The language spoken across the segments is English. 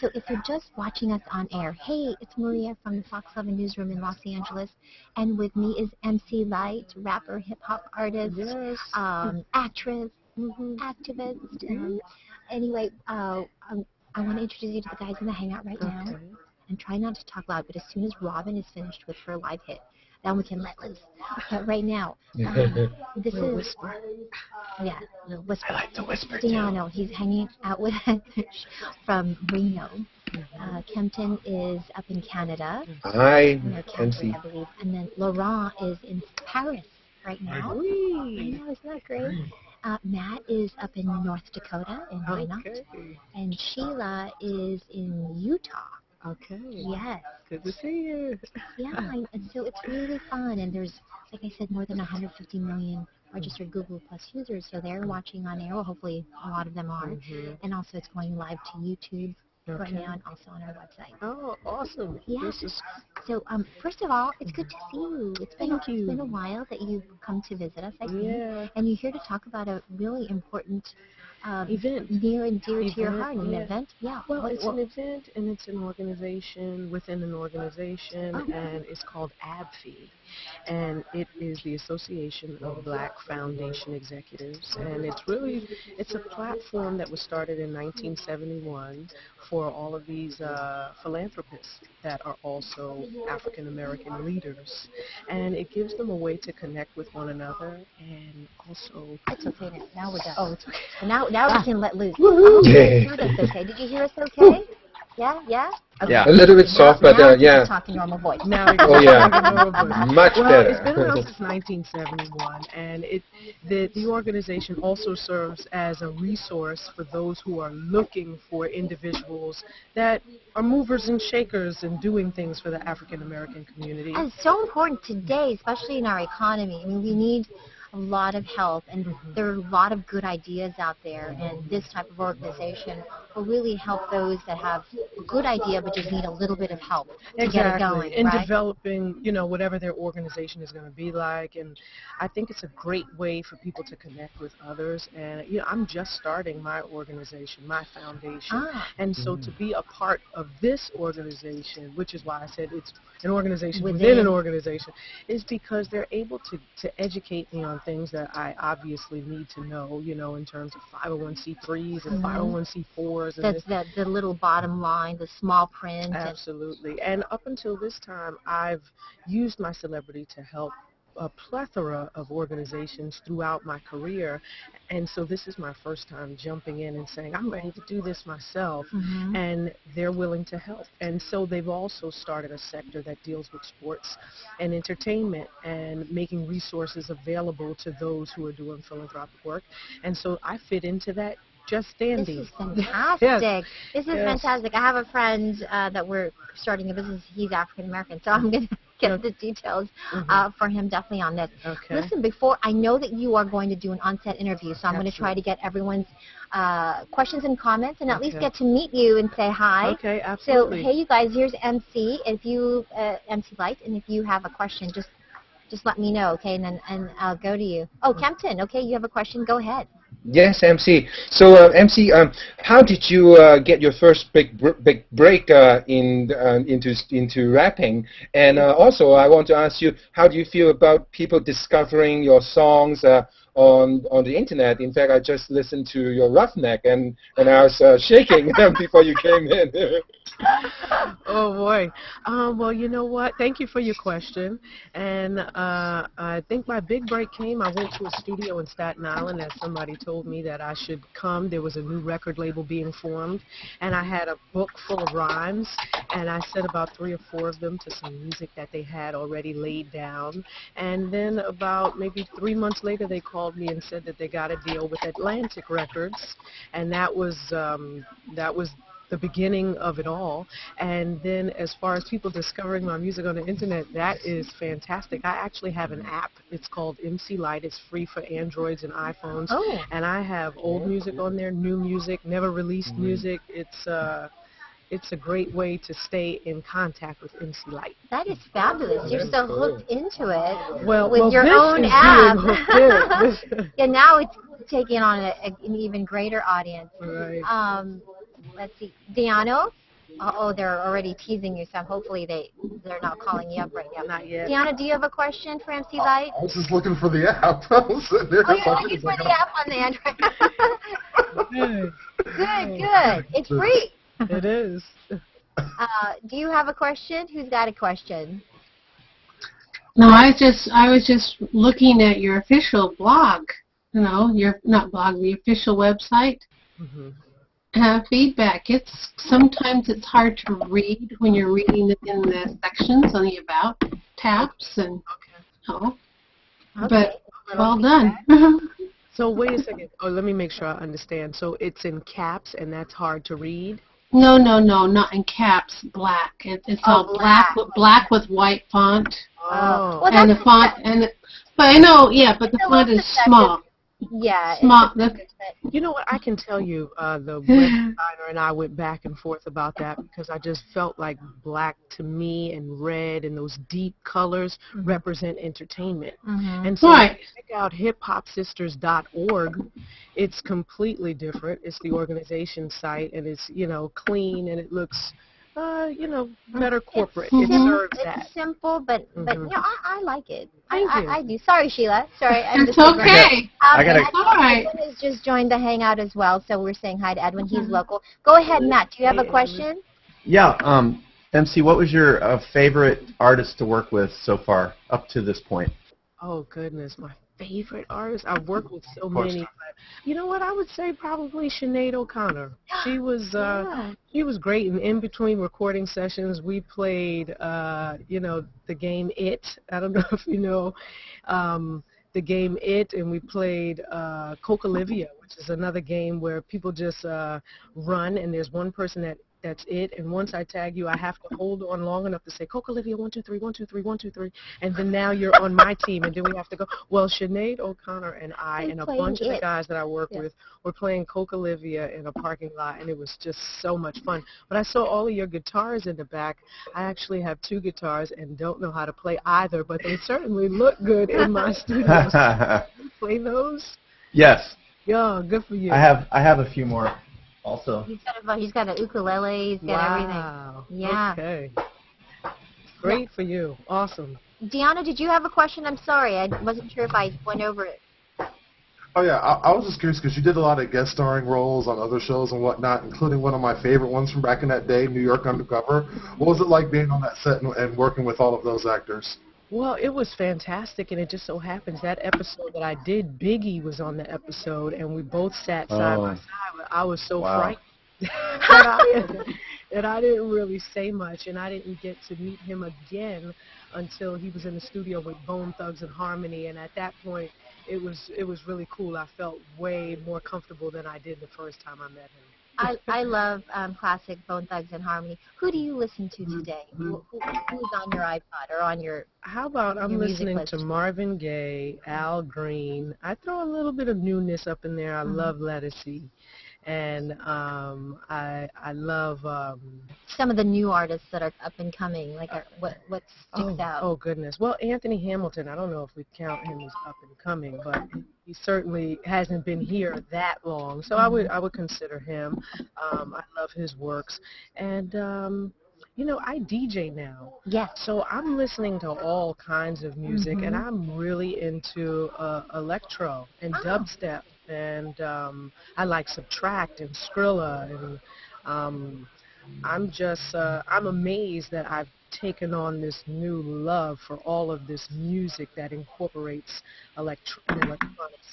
So if you're just watching us on air, hey, it's Maria from the Fox 11 Newsroom in Los Angeles, and with me is MC Lyte, rapper, hip-hop artist, actress, activist. Anyway, I want to introduce you to the guys in the Hangout right now, and try not to talk loud, but as soon as Robin is finished with her live hit, then we can let loose. But right now, this is whisper. Yeah, the whisper. I like the whisper Deano, he's hanging out with from Reno. Kempton is up in Canada. Hi, Calgary, I believe. And then Laurent is in Paris right now. I know, isn't that great? Matt is up in North Dakota in Minot. And Sheila is in Utah. Okay. Yes. Good to see you. Yeah, and so it's really fun. And there's, like I said, more than 150 million registered Google Plus users. So they're watching on air. Well, hopefully a lot of them are. And also it's going live to YouTube right now and also on our website. Oh, awesome. Yeah. So, first of all, it's good to see you. It's been a while that you've come to visit us, I think. Yeah. And you're here to talk about a really important event, near and dear to your heart, an event. Yeah. Well, it's an event, and it's an organization within an organization, and it's called ABFE. And it is the Association of Black Foundation Executives. And it's a platform that was started in 1971 for all of these philanthropists that are also African American leaders. And it gives them a way to connect with one another and also... It's okay now. We're done. Oh, it's okay. Now we can let loose. That's okay. Did you hear us okay? Yeah? Okay. Yeah, a little bit soft, but yeah. Talking normal voice. Now much better. It's been around since 1971, and the organization also serves as a resource for those who are looking for individuals that are movers and shakers and doing things for the African American community. And it's so important today, especially in our economy. I mean, we need a lot of help, and there are a lot of good ideas out there, and this type of organization will really help those that have a good idea but just need a little bit of help to get it going. In developing, whatever their organization is going to be like, and I think it's a great way for people to connect with others. And I'm just starting my organization, my foundation, and so to be a part of this organization, which is why I said it's an organization within an organization, is because they're able to educate me on things that I obviously need to know, in terms of 501c3s and 501c4s. That's the little bottom line, the small print. Absolutely. And up until this time, I've used my celebrity to help a plethora of organizations throughout my career, and so this is my first time jumping in and saying, I'm ready to do this myself, and they're willing to help. And so they've also started a sector that deals with sports and entertainment and making resources available to those who are doing philanthropic work, and so I fit into that just dandy. This is fantastic. This is fantastic. I have a friend that we're starting a business. He's African American, so I'm going to get the details for him definitely on this. Listen, before, I know that you are going to do an on-set interview, so I'm going to try to get everyone's questions and comments and at least get to meet you and say hi. Okay, absolutely. So, hey, you guys, here's MC. If you, MC Lyte, and if you have a question, just let me know, okay, and I'll go to you. Oh, Kempton, okay, you have a question? Go ahead. Yes, MC. So, MC, how did you get your first big break into rapping? And also, I want to ask you, how do you feel about people discovering your songs on the internet? In fact, I just listened to your Roughneck, and I was shaking before you came in. Oh boy. Well, you know what? Thank you for your question. And I think my big break came. I went to a studio in Staten Island as somebody told me that I should come. There was a new record label being formed, and I had a book full of rhymes, and I said about 3 or 4 of them to some music that they had already laid down. And then about maybe 3 months later, they called me and said that they got a deal with Atlantic Records, and that was the beginning of it all. And then as far as people discovering my music on the internet, that is fantastic. I actually have an app. It's called MC Lyte. It's free for Androids and iPhones. Oh. And I have old music on there, new music, never released music. It's a great way to stay in contact with MC Lyte. That is fabulous. You're so hooked into it with your own app. Yeah, now it's taking on an even greater audience. Right. Let's see. Deano, Oh, they're already teasing you, so hopefully they're not calling you up right now. Not yet. Deanna, do you have a question for MC Lyte? I was just looking for the app. I was sitting there Oh, you're talking looking for like, the app on the Android. Good. Good. It's free. It is. Do you have a question? Who's got a question? No, I was just looking at your official blog. You know, your not blog, the official website. Mm-hmm. Feedback. Sometimes it's hard to read when you're reading it in the sections on the about tabs and but well done. So wait a second. Oh, let me make sure I understand. So it's in caps and that's hard to read? No, not in caps. Black. It's all black with white font. Oh. Well, And the font but I know, but the font is small. Yeah. Small. You know what? I can tell you, the web designer and I went back and forth about that because I just felt like black to me and red and those deep colors represent entertainment. And so if you check out hiphopsisters.org, it's completely different. It's the organization site and it's, clean and it looks better corporate. It serves that. It's simple, but I like it. Thank you. I do. Sorry, Sheila. Sorry, It's okay. Edwin has just joined the Hangout as well, so we're saying hi to Edwin. He's local. Go ahead, Matt. Do you have a question? Yeah. MC, what was your favorite artist to work with so far up to this point? Oh goodness, my favorite artist. I've worked with so many, but you know what? I would say probably Sinead O'Connor. She was great. And in between recording sessions, we played the game It. I don't know if you know the game It, and we played Coca-Livia, which is another game where people just run, and there's one person that's it, and once I tag you, I have to hold on long enough to say, Coca-Livia, 1, 2, 3, 1, 2, 3, 1, 2, 3, and then now you're on my team, and then we have to go. Well, Sinead O'Connor and I and a bunch of the guys that I work with were playing Coca-Livia in a parking lot, and it was just so much fun. But I saw all of your guitars in the back. I actually have 2 guitars and don't know how to play either, but they certainly look good in my studio. So you play those? Yes. Yeah, good for you. I have a few more. Also. He's got a ukulele. He's got everything. Yeah. Okay. Great for you. Awesome. Deanna, did you have a question? I'm sorry. I wasn't sure if I went over it. Oh, yeah. I was just curious because you did a lot of guest starring roles on other shows and whatnot, including one of my favorite ones from back in that day, New York Undercover. What was it like being on that set and working with all of those actors? Well, it was fantastic, and it just so happens that episode that I did, Biggie was on the episode, and we both sat side by side. I was so frightened that I didn't really say much, and I didn't get to meet him again until he was in the studio with Bone Thugs and Harmony, and at that point, it was really cool. I felt way more comfortable than I did the first time I met him. I love classic Bone Thugs and Harmony. Who do you listen to today? Who's on your iPod or on your How about I'm listening to Marvin Gaye, Al Green. I throw a little bit of newness up in there. I love Lettucey. And I love some of the new artists that are up and coming, like what sticks out? Oh goodness. Well, Anthony Hamilton, I don't know if we count him as up and coming, but he certainly hasn't been here that long. So I would consider him. I love his works. And I DJ now. Yes. So I'm listening to all kinds of music, and I'm really into electro and dubstep. And I like Subtract and Skrilla, and I'm amazed that I've taken on this new love for all of this music that incorporates electronic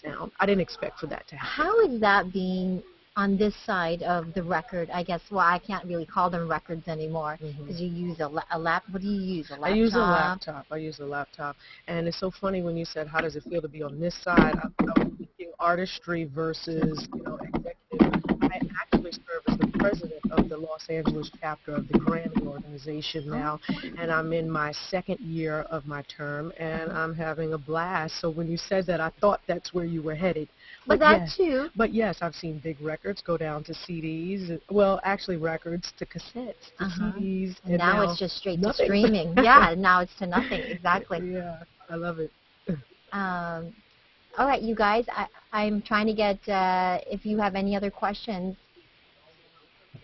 sound. I didn't expect for that to happen. How is that being on this side of the record? I guess, well, I can't really call them records anymur because you use a laptop. What do you use, a laptop? I use a laptop. And it's so funny when you said, how does it feel to be on this side? I'm thinking artistry versus, executive. I actually serve as the president of the Los Angeles chapter of the Grammy organization now, and I'm in my 2nd year of my term, and I'm having a blast. So when you said that, I thought that's where you were headed. But that too. But yes, I've seen big records go down to CDs. Well, actually records to cassettes, to CDs. And now it's just straight nothing. to streaming. Yeah, now it's to nothing. Exactly. Yeah, I love it. All right, you guys, I'm trying to get, if you have any other questions.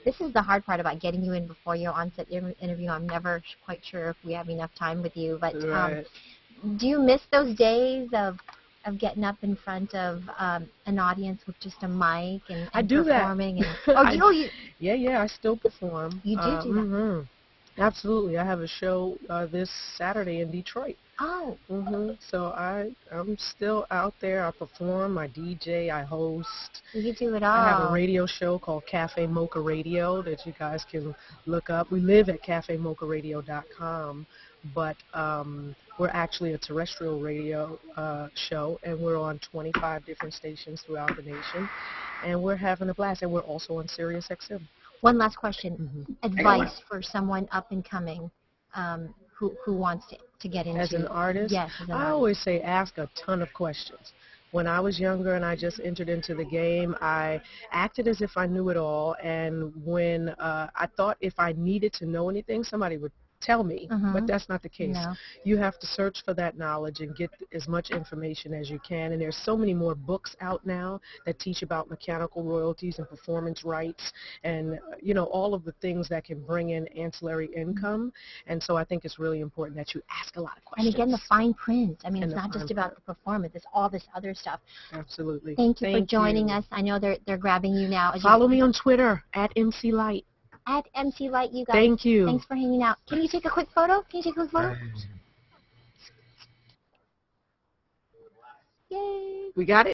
This is the hard part about getting you in before your onset interview. I'm never quite sure if we have enough time with you, but Right. do you miss those days of getting up in front of an audience with just a mic and I do that. performing? And, Yeah, I still perform. You do that? Mm-hmm. Absolutely. I have a show this Saturday in Detroit. Oh. So I'm still out there. I perform, I DJ, I host. You do it all. I have a radio show called Cafe Mocha Radio that you guys can look up. We live at cafemocharadio.com, but we're actually a terrestrial radio show, and we're on 25 different stations throughout the nation, and we're having a blast, and we're also on Sirius XM. One last question. Advice for someone up and coming who wants to get into. As an artist? Yes, as an I artist. always say ask a ton of questions. When I was younger and I just entered into the game, I acted as if I knew it all, and when I thought if I needed to know anything, somebody would tell me, but that's not the case. No. You have to search for that knowledge and get as much information as you can, and there's so many more books out now that teach about mechanical royalties and performance rights and all of the things that can bring in ancillary income, and so I think it's really important that you ask a lot of questions. And again, the fine print. I mean, And it's the not just fine about the performance. It's all this other stuff. Absolutely. Thank you for joining us. I know they're grabbing you now. Follow me on Twitter at MC Lyte. At MC Lyte, you guys. Thank you. Thanks for hanging out. Can you take a quick photo? Yay. We got it?